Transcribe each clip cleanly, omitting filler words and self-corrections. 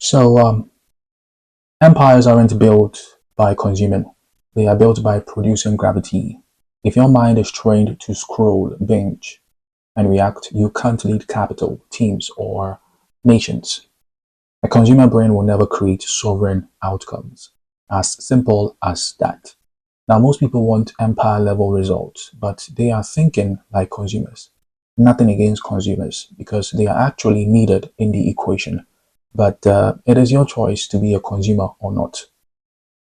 So empires aren't built by consuming, they are built by producing gravity. If your mind is trained to scroll, binge, and react, you can't lead capital, teams, or nations. A consumer brain will never create sovereign outcomes. As simple as that. Now, most people want empire level results, but they are thinking like consumers. Nothing against consumers because they are actually needed in the equation. But it is your choice to be a consumer or not.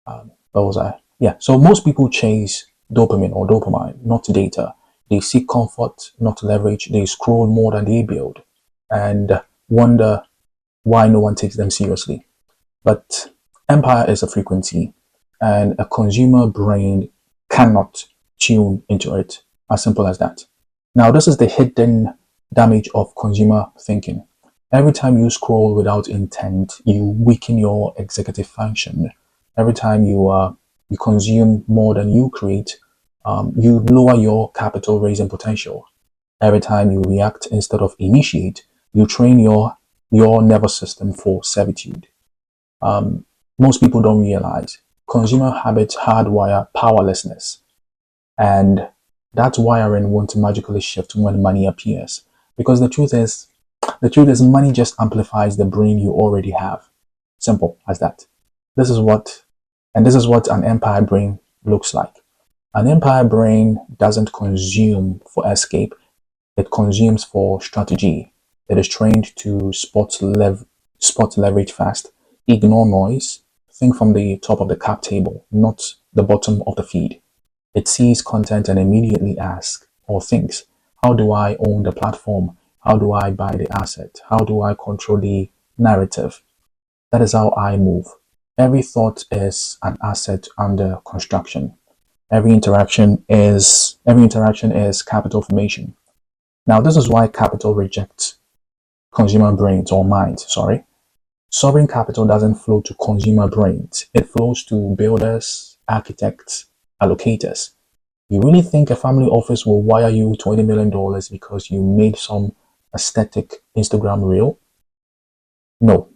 What was I? Yeah, so most people chase dopamine or dopamine, not data. They seek comfort, not leverage. They scroll more than they build and wonder why no one takes them seriously. But empire is a frequency, and a consumer brain cannot tune into it. As simple as that. Now, this is the hidden damage of consumer thinking. Every time you scroll without intent, you weaken your executive function. Every time you consume more than you create, you lower your capital raising potential. Every time you react instead of initiate, you train your nervous system for servitude. Most people don't realize consumer habits hardwire powerlessness, and that wiring won't magically shift when money appears. Because the truth is money just amplifies the brain you already have. Simple as that. This is what this is what an empire brain looks like. An empire brain doesn't consume for escape, it consumes for strategy. It is trained to spot leverage fast, ignore noise, think from the top of the cap table, not the bottom of the feed. It sees content and immediately asks or thinks, how do I own the platform? How do I buy the asset? How do I control the narrative? That is how I move. Every thought is an asset under construction. Every interaction is capital formation. Now, this is why capital rejects consumer brains or minds, sorry. Sovereign capital doesn't flow to consumer brains. It flows to builders, architects, allocators. You really think a family office will wire you $20 million because you made some aesthetic Instagram reel? No.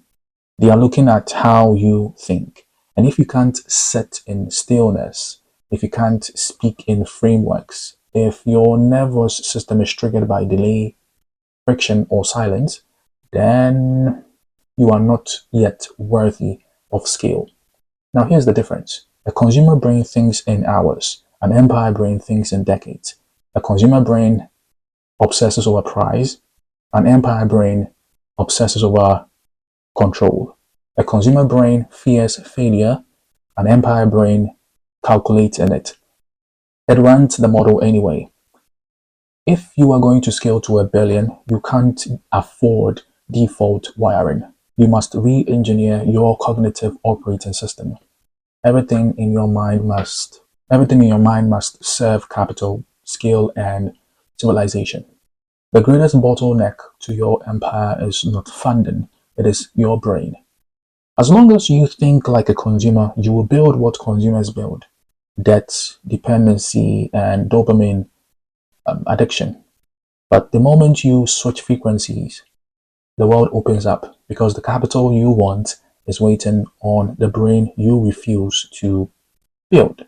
They are looking at how you think. And if you can't sit in stillness, if you can't speak in frameworks, if your nervous system is triggered by delay, friction, or silence, then you are not yet worthy of scale. Now, here's the difference. A consumer brain thinks in hours. An empire brain thinks in decades. A consumer brain obsesses over price. An empire brain obsesses over control. A consumer brain fears failure. An empire brain calculates in it. It runs the model anyway. If you are going to scale to 1 billion, you can't afford default wiring. You must re-engineer your cognitive operating system. Everything in your mind must serve capital, skill, and civilization. The greatest bottleneck to your empire is not funding, it is your brain. As long as you think like a consumer, you will build what consumers build: debt, dependency, and dopamine addiction. But the moment you switch frequencies, the world opens up because the capital you want is waiting on the brain you refuse to build.